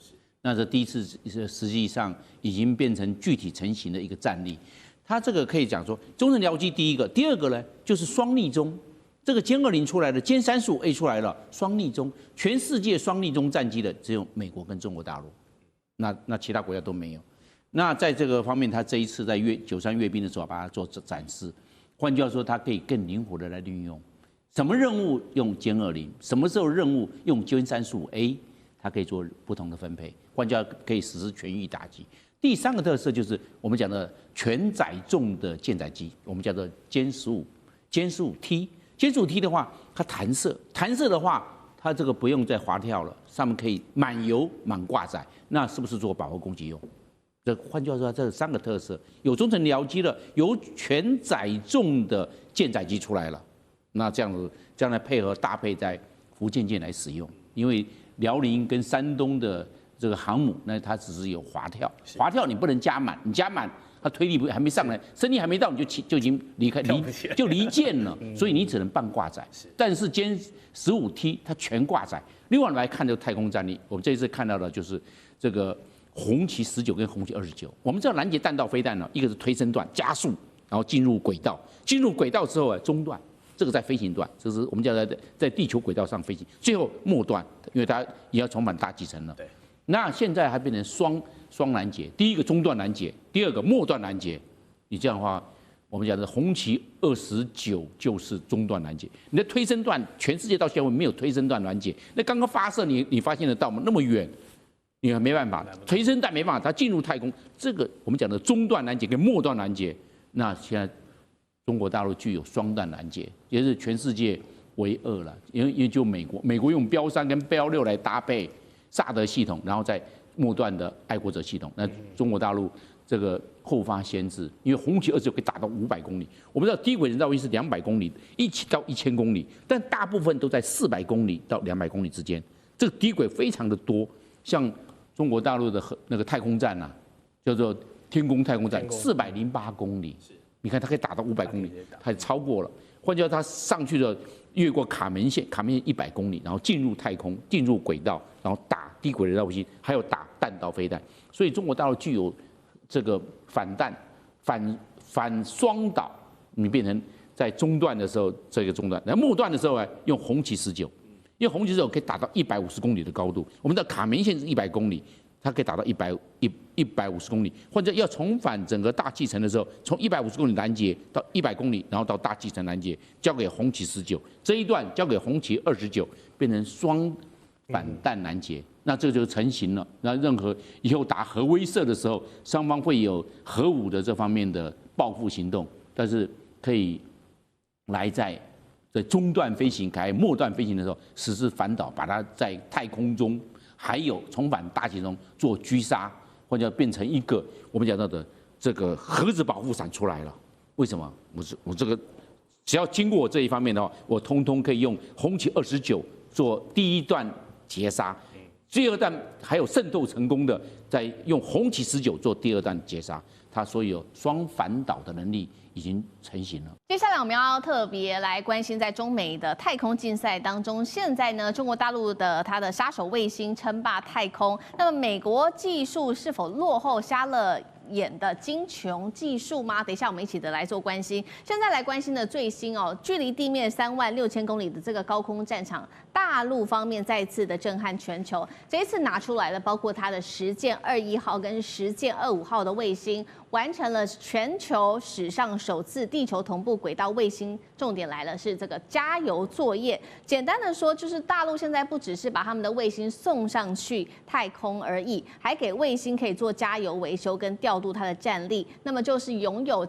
那这第一次实际上已经变成具体成型的一个战力。它这个可以讲说，中程僚机第一个，第二个呢就是双逆中。这个歼20出来的，歼35A 出来了，双逆中，全世界双逆中战机的只有美国跟中国大陆，那其他国家都没有。那在这个方面，它这一次在93阅兵的时候把它做展示，换句话说，它可以更灵活的来运用，什么任务用歼20，什么时候任务用歼35A，它可以做不同的分配，换句话可以实施全域打击。第3个特色就是我们讲的全载重的舰载机，我们叫做歼15T。歼15T 的话，它弹射的话，它这个不用再滑跳了，上面可以满油满挂载，那是不是做饱和攻击用？这换句话说，这3个特色，有中程僚机了，有全载重的舰载机出来了，那这样来配合搭配在福建舰来使用，因为辽宁跟山东的这个航母，那它只是有滑跳你不能加满，你加满。它推力还没上来，升力还没到，你就已经离舰了，所以你只能半挂载。但是歼15T 它全挂载。另外来看这个太空战力，我们这一次看到的就是这个红旗19跟红旗29。我们知道拦截弹道飞弹呢，一个是推升段加速，然后进入轨道，进入轨道之后中段，这个在飞行段，这是我们叫在地球轨道上飞行。最后末段，因为它也要重返大气层了。对。那现在还变成双拦截，第一个中段拦截，第二个末段拦截。你这样的话，我们讲的红旗29就是中段拦截。你的推升段，全世界到现在没有推升段拦截。那刚刚发射你发现得到吗？那么远，你还没办法。推升段没办法，它进入太空，这个我们讲的中段拦截跟末段拦截，那现在中国大陆具有双段拦截，也是全世界唯2了。因为就美国用标3跟标6来搭配萨德系统，然后在末段的爱国者系统，那中国大陆这个后发先至，因为红旗29可以打到500公里。我们知道低轨人造卫星是200公里，1到1000公里，但大部分都在400公里到200公里之间。这个低轨非常的多，像中国大陆的那个太空站啊，叫做天宫太空站，408公里。你看它可以打到500公里，它也超过了。换句话说，它上去了，越过卡门线100公里，然后进入太空，进入轨道，然后打低轨人造卫星，还有打弹道飞弹。所以中国大陆具有这个反弹、反双导，你变成在中段的时候这个中段，然后末段的时候呢，用红旗19，因为红旗19可以打到150公里的高度。我们的卡门线是100公里。它可以打到150公里，或者要重返整个大气层的时候，从150公里拦截到100公里，然后到大气层拦截，交给红旗19这一段交给红旗29，变成双反弹拦截，那这就成型了。那任何以后打核威慑的时候，双方会有核武的这方面的报复行动，但是可以来在中段飞行、还有末段飞行的时候实施反导，把它在太空中。还有重返大气中做狙杀，或者变成一个我们讲到的这个核子保护伞出来了。为什么？我这个只要经过我这一方面的话，我通通可以用红旗29做第一段截杀，第二段还有渗透成功的，再用红旗19做第二段截杀，它所有双反导的能力已经成型了。接下来我们要特别来关心，在中美的太空竞赛当中，现在呢，中国大陆的它的杀手卫星称霸太空，那么美国技术是否落后瞎了眼的金琼技术吗？等一下我们一起的来做关心。现在来关心的最新哦，距离地面36000公里的这个高空战场，大陆方面再次的震撼全球。这一次拿出来了，包括它的实践21号跟实践25号的卫星，完成了全球史上首次地球同步轨道卫星。重点来了，是这个加油作业。简单的说，就是大陆现在不只是把他们的卫星送上去太空而已，还给卫星可以做加油维修跟调度它的战力。那么就是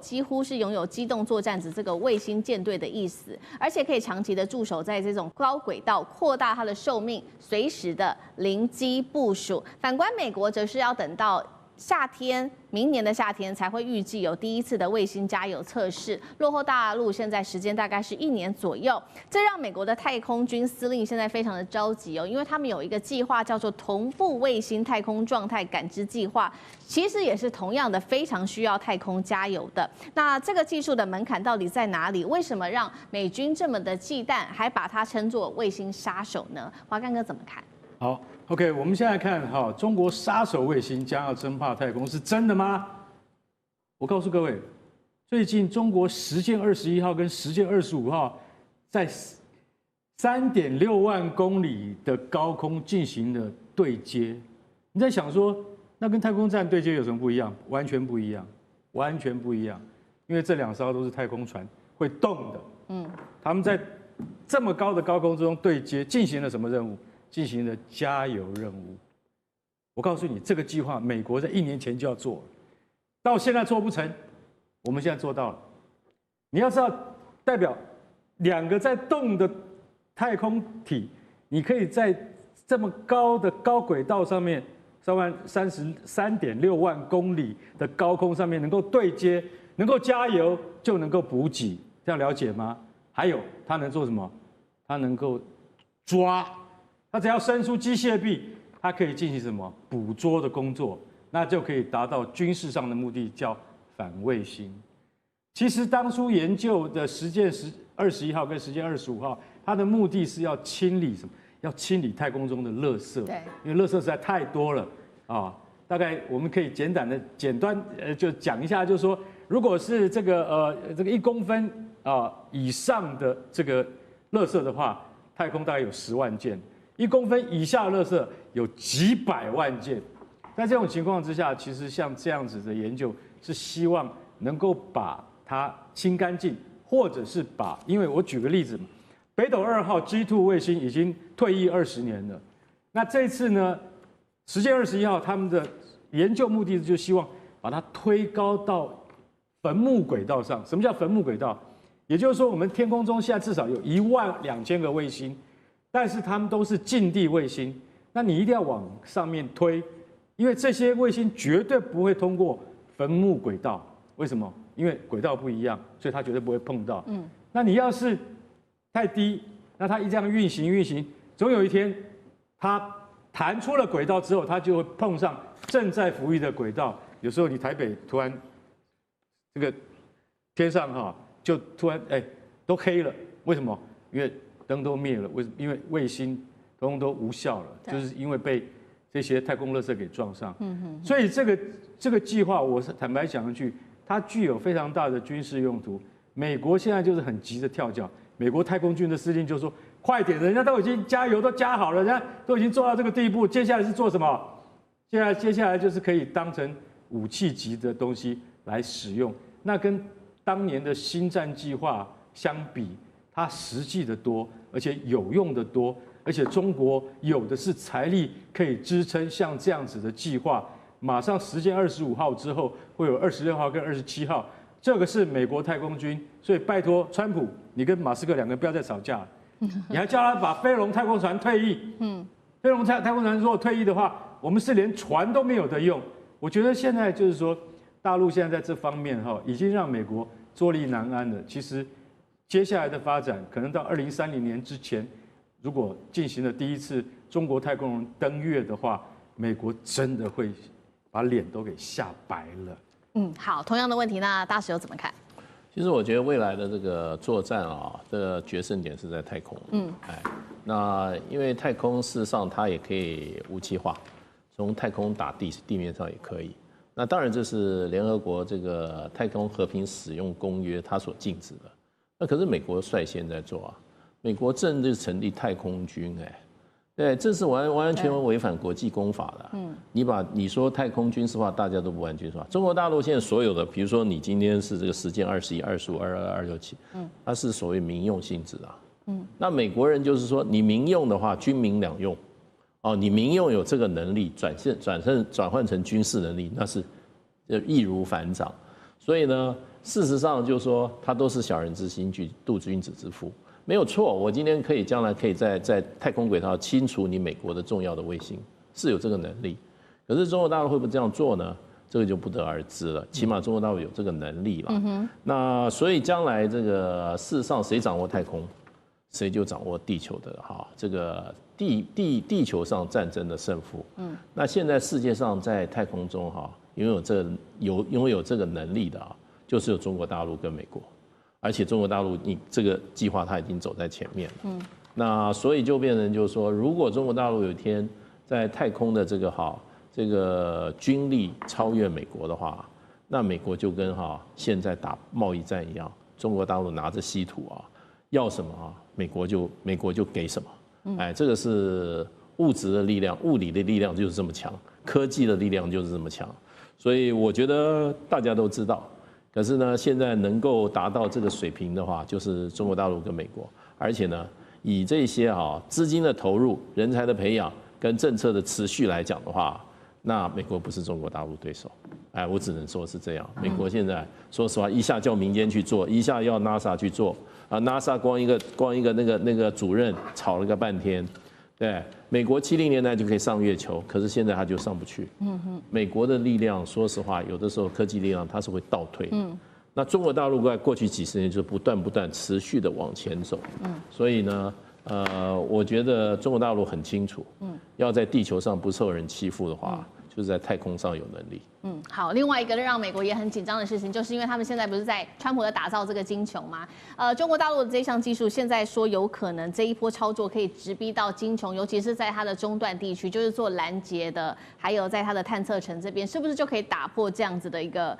几乎是拥有机动作战指这个卫星舰队的意思，而且可以长期的驻守在这种高轨道，扩大它的寿命，随时的临机部署。反观美国，则是要等到明年的夏天才会预计有第一次的卫星加油测试，落后大陆现在时间大概是1年左右，这让美国的太空军司令现在非常的着急哦，因为他们有一个计划叫做同步卫星太空状态感知计划，其实也是同样的非常需要太空加油的。那这个技术的门槛到底在哪里？为什么让美军这么的忌惮，还把它称作卫星杀手呢？华干哥怎么看？好 ，OK， 我们现在看哈，中国杀手卫星将要称霸太空是真的吗？我告诉各位，最近中国实践21号跟实践25号在3.6万公里的高空进行了对接。你在想说，那跟太空站对接有什么不一样？完全不一样，完全不一样，因为这2艘都是太空船，会动的。他们在这么高的高空中对接，进行了什么任务？进行了加油任务。我告诉你，这个计划美国在1年前就要做了，到现在做不成，我们现在做到了。你要知道，代表2个在动的太空体，你可以在这么高的高轨道上面3.6万公里的高空上面能够对接，能够加油，就能够补给，这样了解吗？还有，它能做什么？它能够抓。它只要伸出机械臂，它可以进行什么捕捉的工作，那就可以达到军事上的目的，叫反卫星。其实当初研究的实践21号跟实践25号，它的目的是要清理什么？要清理太空中的垃圾，对，因为垃圾实在太多了啊。大概我们可以简单就讲一下，就是说，如果是这个1公分以上的这个垃圾的话，太空大概有10万件。1公分以下的垃圾有几百万件，在这种情况之下，其实像这样子的研究是希望能够把它清干净，或者是因为我举个例子嘛，北斗2号 G2 卫星已经退役20年了，那这次呢，实践21号他们的研究目的就希望把它推高到坟墓轨道上。什么叫坟墓轨道？也就是说，我们天空中现在至少有12000个卫星。但是它们都是近地卫星，那你一定要往上面推，因为这些卫星绝对不会通过坟墓轨道。为什么？因为轨道不一样，所以它绝对不会碰到。那你要是太低，那它一这样运行，总有一天它弹出了轨道之后，它就会碰上正在服役的轨道。有时候你台北突然这个天上就突然都黑了，为什么？因为灯都灭了，因为卫星通通都无效了，就是因为被这些太空垃圾给撞上。所以这个计划，我是坦白讲一句，它具有非常大的军事用途。美国现在就是很急着跳脚，美国太空军的司令就说：“快点，人家都已经加油都加好了，人家都已经做到这个地步，接下来是做什么？接下来就是可以当成武器级的东西来使用。那跟当年的星战计划相比，它实际的多，而且有用的多，而且中国有的是财力可以支撑像这样子的计划。马上实践25号之后，会有26号跟27号，这个是美国太空军。所以拜托川普，你跟马斯克两个人不要再吵架了，你还叫他把飞龙太空船退役。飞龙太空船如果退役的话，我们是连船都没有得用。我觉得现在就是说，大陆现在在这方面已经让美国坐立难安了。其实接下来的发展，可能到2030年之前，如果进行了第一次中国太空人登月的话，美国真的会把脸都给吓白了。好，同样的问题，那大使又怎么看？其实我觉得未来的这个作战这个决胜点是在太空。那因为太空事实上它也可以武器化，从太空打地面上也可以。那当然这是联合国这个太空和平使用公约它所禁止的。那可是美国率先在做啊，美国正式成立太空军，对，这是完全违反国际公法的。你说太空军事化，大家都不玩军事化。中国大陆现在所有的，比如说你今天是这个实践21、25、22、27，它是所谓民用性质啊。那美国人就是说，你民用的话，军民两用，你民用有这个能力，转换成军事能力，那是易如反掌。所以呢，事实上就是说，它都是小人之心，度君子之腹。没有错，我今天将来可以在太空轨道清除你美国的重要的卫星，是有这个能力。可是中国大陆会不会这样做呢？这个就不得而知了。起码中国大陆有这个能力了。那所以将来这个事实上谁掌握太空，谁就掌握地球的这个地球上战争的胜负。那现在世界上在太空中拥有这个能力的就是有中国大陆跟美国。而且中国大陆，你这个计划它已经走在前面了。那所以就变成就是说，如果中国大陆有一天在太空的这个军力超越美国的话，那美国就跟现在打贸易战一样，中国大陆拿着稀土要什么美国就给什么。这个是物质的力量，物理的力量就是这么强，科技的力量就是这么强。所以我觉得大家都知道。可是呢，现在能够达到这个水平的话，就是中国大陆跟美国，而且呢，以这些资金的投入、人才的培养跟政策的持续来讲的话，那美国不是中国大陆对手。我只能说是这样。美国现在说实话，一下叫民间去做，一下要 NASA 去做，NASA 光一个那个主任吵了个半天。对，美国70年代就可以上月球，可是现在他就上不去。美国的力量，说实话，有的时候科技力量它是会倒退。那中国大陆在过去几十年就不断持续的往前走。所以呢，我觉得中国大陆很清楚，要在地球上不受人欺负的话，就是在太空上有能力。好，另外一个让美国也很紧张的事情，就是因为他们现在不是在川普在打造这个金穹吗？中国大陆的这项技术现在说有可能这一波操作可以直逼到金穹，尤其是在它的中段地区，就是做拦截的，还有在它的探测层这边，是不是就可以打破这样子的一个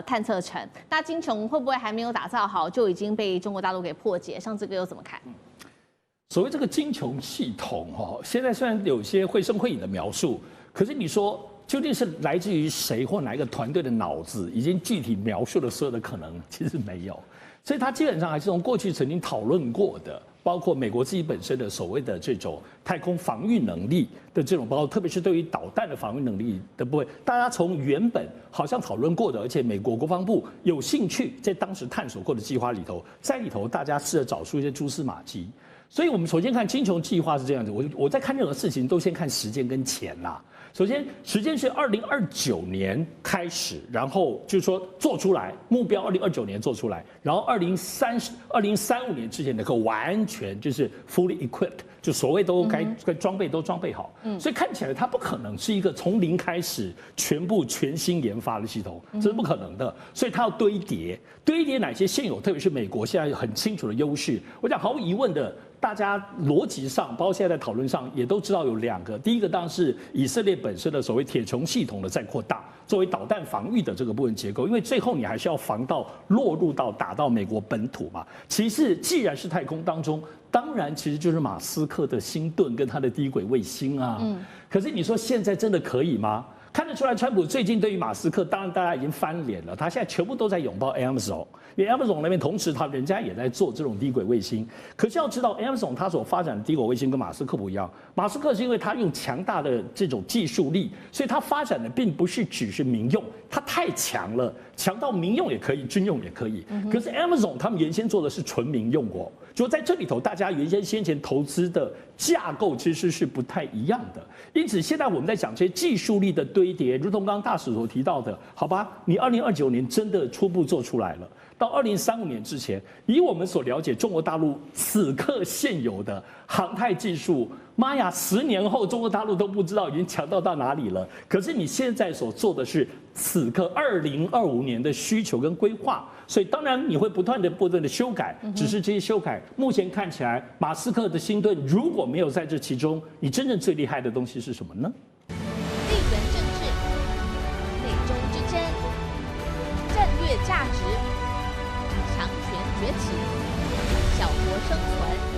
探测层？那金穹会不会还没有打造好就已经被中国大陆给破解？像这个又怎么看？所谓这个金穹系统现在虽然有些绘声绘影的描述，可是你说究竟是来自于谁或哪一个团队的脑子，已经具体描述了所有的可能，其实没有。所以它基本上还是从过去曾经讨论过的，包括美国自己本身的所谓的这种太空防御能力的这种包括，特别是对于导弹的防御能力的部分，大家从原本好像讨论过的，而且美国国防部有兴趣在当时探索过的计划里头，在里头大家试着找出一些蛛丝马迹。所以我们首先看金球计划是这样子，我在看任何事情都先看时间跟钱啦。首先，时间是2029年开始，然后就是说做出来目标，2029年做出来，然后2035年之前能够完全就是 fully equipped， 就所谓都该装备都装备好。所以看起来它不可能是一个从零开始全新研发的系统，这是不可能的。所以它要堆叠哪些现有，特别是美国现在有很清楚的优势。我讲毫无疑问的。大家逻辑上，包括现在在讨论上，也都知道有2个。第一个当然是以色列本身的所谓铁穹系统的再扩大，作为导弹防御的这个部分结构，因为最后你还是要防到落入到打到美国本土嘛。其次，既然是太空当中，当然其实就是马斯克的星盾跟他的低轨卫星啊。可是你说现在真的可以吗？看得出来，川普最近对于马斯克，当然大家已经翻脸了。他现在全部都在拥抱 Amazon， 因为 Amazon 那边同时人家也在做这种低轨卫星。可是要知道 ，Amazon 它所发展的低轨卫星跟马斯克不一样。马斯克是因为他用强大的这种技术力，所以他发展的并不是只是民用，它太强了，强到民用也可以，军用也可以。可是 Amazon 他们原先做的是纯民用哦，就在这里头，大家先前投资的架构其实是不太一样的。因此，现在我们在讲这些技术力的堆叠，如同刚刚大使所提到的，好吧，你2029年真的初步做出来了，到2035年之前，以我们所了解中国大陆此刻现有的航太技术，妈呀，10年后中国大陆都不知道已经强到哪里了。可是你现在所做的是此刻2025年的需求跟规划，所以当然你会不断的修改，只是这些修改目前看起来，马斯克的星盾如果没有在这其中，你真正最厉害的东西是什么呢？地缘政治、美中之争、战略价值、强权崛起、小国生存。